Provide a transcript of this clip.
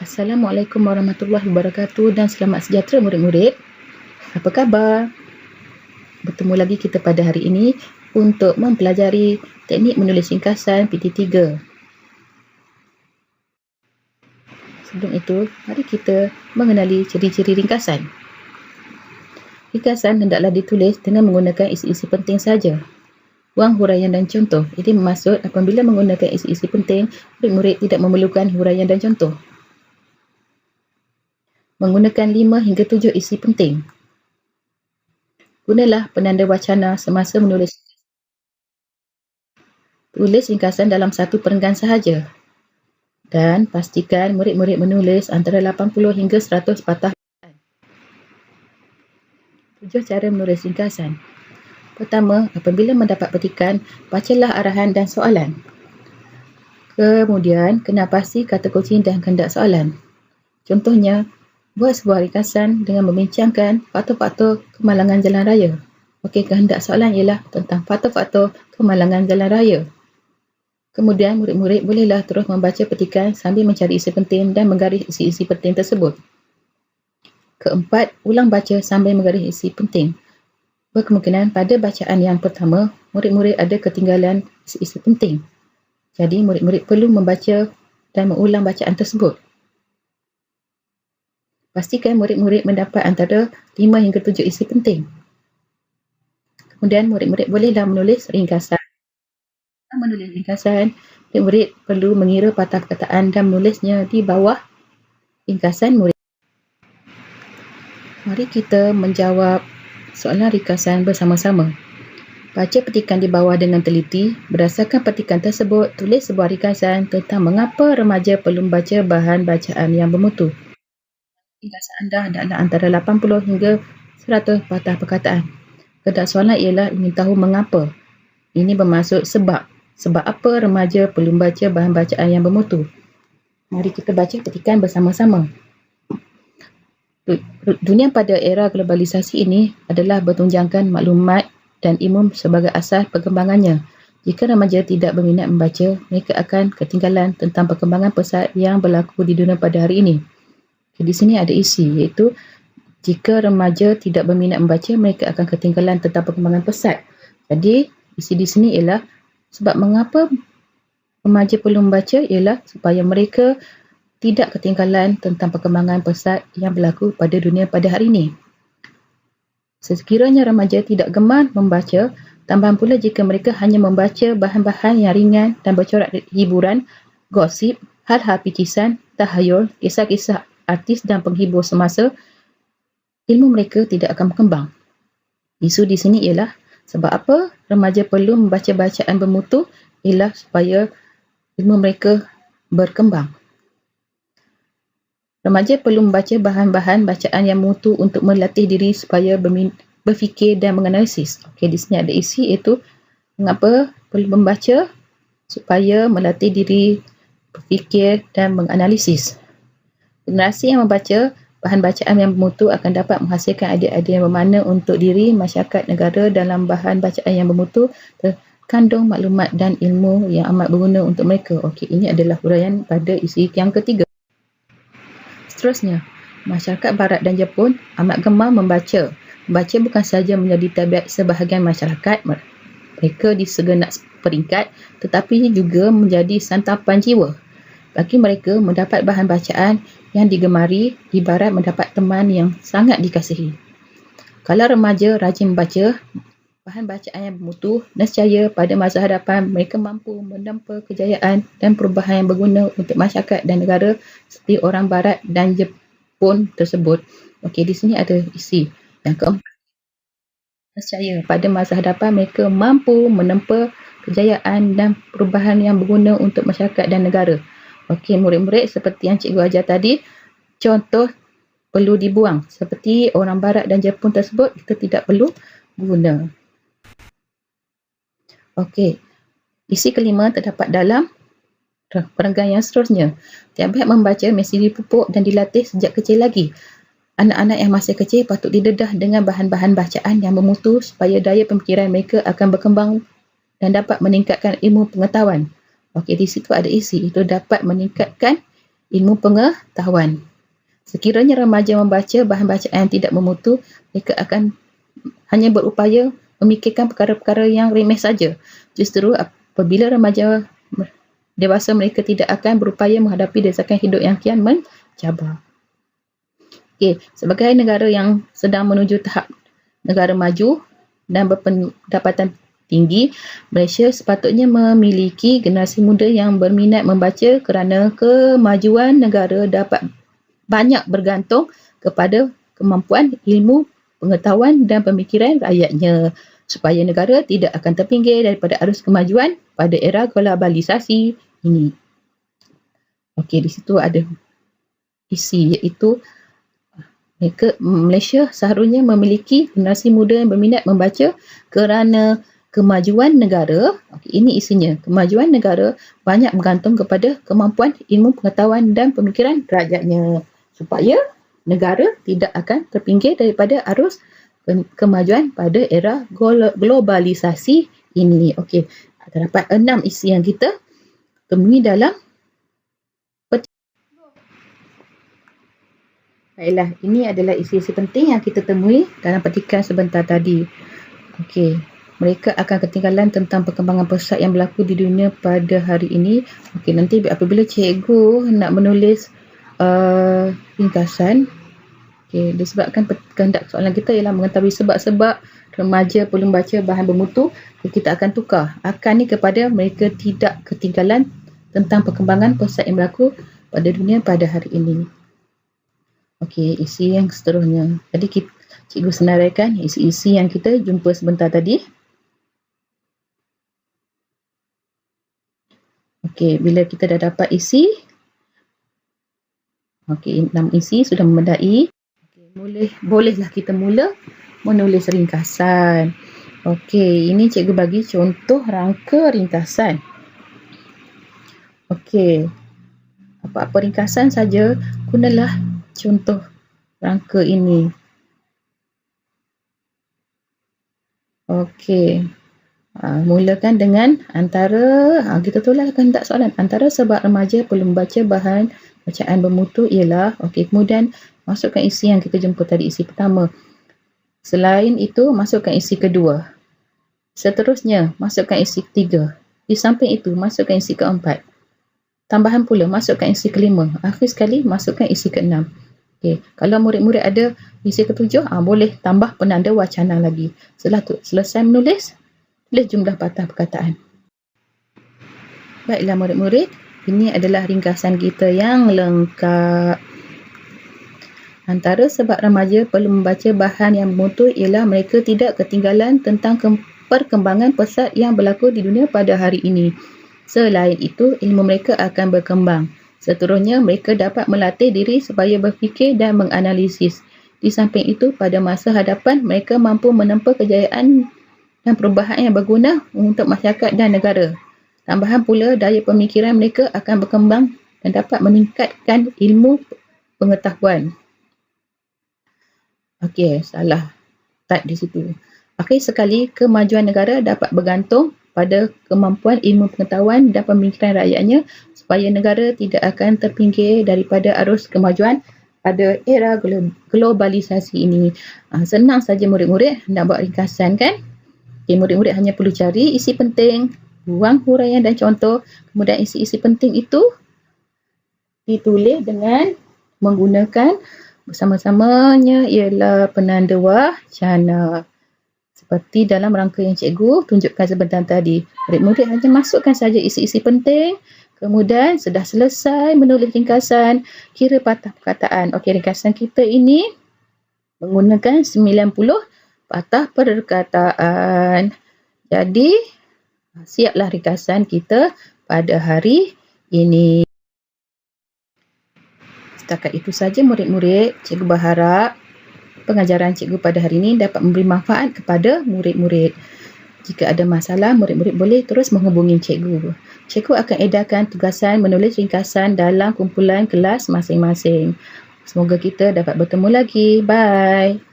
Assalamualaikum warahmatullahi wabarakatuh dan selamat sejahtera murid-murid. Apa khabar? Bertemu lagi kita pada hari ini untuk mempelajari teknik menulis ringkasan PT3. Sebelum itu, mari kita mengenali ciri-ciri ringkasan. Ringkasan hendaklah ditulis dengan menggunakan isi-isi penting saja. Buang huraian dan contoh. Ini bermaksud apabila menggunakan isi-isi penting, murid-murid tidak memerlukan huraian dan contoh. Menggunakan 5 hingga 7 isi penting. Gunalah penanda wacana semasa menulis. Tulis ringkasan dalam satu perenggan sahaja. Dan pastikan murid-murid menulis antara 80 hingga 100 patah perkataan. 7 cara menulis ringkasan. Pertama, apabila mendapat petikan, bacalah arahan dan soalan. Kemudian, kenal pasti kata kunci dan kehendak soalan. Contohnya, buat sebuah ringkasan dengan membincangkan faktor-faktor kemalangan jalan raya. Okey, kehendak soalan ialah tentang faktor-faktor kemalangan jalan raya. Kemudian, murid-murid bolehlah terus membaca petikan sambil mencari isi penting dan menggaris isi-isi penting tersebut. Keempat, ulang baca sambil menggaris isi penting. Berkemungkinan pada bacaan yang pertama, murid-murid ada ketinggalan isi-isi penting. Jadi, murid-murid perlu membaca dan mengulang bacaan tersebut. Pastikan murid-murid mendapat antara 5 hingga 7 isi penting. Kemudian, murid-murid bolehlah menulis ringkasan. Menulis ringkasan, murid perlu mengira patah perkataan dan menulisnya di bawah ringkasan murid. Mari kita menjawab soalan ringkasan bersama-sama. Baca petikan di bawah dengan teliti. Berdasarkan petikan tersebut, tulis sebuah ringkasan tentang mengapa remaja perlu membaca bahan bacaan yang bermutu. Ringkasan anda adalah antara 80 hingga 100 patah perkataan. Kehendak soalan ialah ingin tahu mengapa. Ini bermaksud sebab. Sebab apa remaja perlu membaca bahan bacaan yang bermutu? Mari kita baca petikan bersama-sama. Dunia pada era globalisasi ini adalah bertunjangkan maklumat dan ilmu sebagai asas perkembangannya. Jika remaja tidak berminat membaca, mereka akan ketinggalan tentang perkembangan pesat yang berlaku di dunia pada hari ini. Di sini ada isi, iaitu jika remaja tidak berminat membaca, mereka akan ketinggalan tentang perkembangan pesat. Jadi, isi di sini ialah sebab mengapa remaja perlu membaca ialah supaya mereka tidak ketinggalan tentang perkembangan pesat yang berlaku pada dunia pada hari ini. Sekiranya remaja tidak gemar membaca, tambahan pula jika mereka hanya membaca bahan-bahan yang ringan dan bercorak hiburan, gosip, hal-hal picisan, tahayul, kisah-kisah artis dan penghibur semasa, ilmu mereka tidak akan berkembang. Isu di sini ialah sebab apa remaja perlu membaca bacaan bermutu ialah supaya ilmu mereka berkembang. Remaja perlu membaca bahan-bahan bacaan yang mutu untuk melatih diri supaya berfikir dan menganalisis. Okey, di sini ada isi iaitu mengapa perlu membaca supaya melatih diri berfikir dan menganalisis. Generasi yang membaca bahan bacaan yang bermutu akan dapat menghasilkan idea-idea yang bermakna untuk diri, masyarakat, negara. Dalam bahan bacaan yang bermutu terkandung maklumat dan ilmu yang amat berguna untuk mereka. Okey, ini adalah huraian pada isi yang ketiga. Seterusnya, masyarakat Barat dan Jepun amat gemar membaca. Membaca bukan sahaja menjadi tabiat sebahagian masyarakat mereka di segenap peringkat, tetapi juga menjadi santapan jiwa. Bagi mereka, mendapat bahan bacaan yang digemari ibarat mendapat teman yang sangat dikasihi. Kalau remaja rajin membaca bahan bacaan yang bermutu, nescaya pada masa hadapan mereka mampu menempa kejayaan dan perubahan yang berguna untuk masyarakat dan negara seperti orang Barat dan Jepun tersebut. Okey, di sini ada isi. Yang keempat, nescaya pada masa hadapan mereka mampu menempa kejayaan dan perubahan yang berguna untuk masyarakat dan negara. Okey, murid-murid, seperti yang cikgu ajar tadi, contoh perlu dibuang. Seperti orang Barat dan Jepun tersebut, kita tidak perlu guna. Okey, isi kelima terdapat dalam perenggan yang seterusnya. Tiap baik membaca mesti dipupuk dan dilatih sejak kecil lagi. Anak-anak yang masih kecil patut didedah dengan bahan-bahan bacaan yang bermutu supaya daya pemikiran mereka akan berkembang dan dapat meningkatkan ilmu pengetahuan. Okey, di situ ada isi, itu dapat meningkatkan ilmu pengetahuan. Sekiranya remaja membaca bahan bacaan yang tidak memutu, mereka akan hanya berupaya memikirkan perkara-perkara yang remeh saja. Justru apabila remaja dewasa, mereka tidak akan berupaya menghadapi desakan hidup yang kian mencabar. Okey, sebagai negara yang sedang menuju tahap negara maju dan berpendapatan tinggi, Malaysia sepatutnya memiliki generasi muda yang berminat membaca kerana kemajuan negara dapat banyak bergantung kepada kemampuan ilmu, pengetahuan dan pemikiran rakyatnya, supaya negara tidak akan terpinggir daripada arus kemajuan pada era globalisasi ini. Okey, di situ ada isi, iaitu Malaysia seharusnya memiliki generasi muda yang berminat membaca kerana kemajuan negara. Okey, ini isinya. Kemajuan negara banyak bergantung kepada kemampuan ilmu, pengetahuan dan pemikiran rakyatnya, supaya negara tidak akan terpinggir daripada arus kemajuan pada era globalisasi ini. Okey, terdapat 6 isi yang kita temui dalam peti. Baiklah, ini adalah isi-isi penting yang kita temui dalam petikan sebentar tadi. Okey, mereka akan ketinggalan tentang perkembangan pesat yang berlaku di dunia pada hari ini. Okey, nanti apabila cikgu nak menulis ringkasan, okey, disebabkan kehendak soalan kita ialah mengetahui sebab-sebab remaja perlu membaca bahan bermutu, kita akan tukar akan ni kepada mereka tidak ketinggalan tentang perkembangan pesat yang berlaku pada dunia pada hari ini. Okey, isi yang seterusnya. Tadi cikgu senaraikan isi-isi yang kita jumpa sebentar tadi. Okey, bila kita dah dapat isi, okey, 6 isi sudah memadai. Okay, bolehlah kita mula menulis ringkasan. Okey, ini cikgu bagi contoh rangka ringkasan. Okey, apa-apa ringkasan saja, gunalah contoh rangka ini. Okey, mulakan dengan antara, kita tuliskan tak soalan, antara sebab remaja perlu membaca bahan bacaan bermutu ialah, okey, kemudian masukkan isi yang kita jumpa tadi, isi pertama. Selain itu, masukkan isi kedua. Seterusnya, masukkan isi ketiga. Di samping itu, masukkan isi keempat. Tambahan pula, masukkan isi kelima. Akhir sekali, masukkan isi keenam. Okey, kalau murid-murid ada isi ketujuh, boleh tambah penanda wacana lagi. Setelah tu, selesai menulis, tulis jumlah patah perkataan. Baiklah murid-murid, ini adalah ringkasan kita yang lengkap. Antara sebab remaja perlu membaca bahan yang bermutu ialah mereka tidak ketinggalan tentang perkembangan pesat yang berlaku di dunia pada hari ini. Selain itu, ilmu mereka akan berkembang. Seterusnya, mereka dapat melatih diri supaya berfikir dan menganalisis. Di samping itu, pada masa hadapan, mereka mampu menempuh kejayaan dan perubahan yang berguna untuk masyarakat dan negara. Tambahan pula, daya pemikiran mereka akan berkembang dan dapat meningkatkan ilmu pengetahuan. Okey, salah type di situ. Akhir sekali, kemajuan negara dapat bergantung pada kemampuan ilmu pengetahuan dan pemikiran rakyatnya, supaya negara tidak akan terpinggir daripada arus kemajuan pada era globalisasi ini. Senang saja murid-murid nak buat ringkasan, kan? Okay, murid-murid hanya perlu cari isi penting, buang huraian dan contoh, kemudian isi-isi penting itu ditulis dengan menggunakan bersama-samanya ialah penanda wacana. Seperti dalam rangka yang cikgu tunjukkan sebentar tadi. Murid-murid hanya masukkan saja isi-isi penting, kemudian sudah selesai menulis ringkasan, kira patah perkataan. Okey, ringkasan kita ini menggunakan 90 patah perkataan. Jadi, siaplah ringkasan kita pada hari ini. Setakat itu saja murid-murid. Cikgu berharap pengajaran cikgu pada hari ini dapat memberi manfaat kepada murid-murid. Jika ada masalah, murid-murid boleh terus menghubungi cikgu. Cikgu akan edarkan tugasan menulis ringkasan dalam kumpulan kelas masing-masing. Semoga kita dapat bertemu lagi. Bye.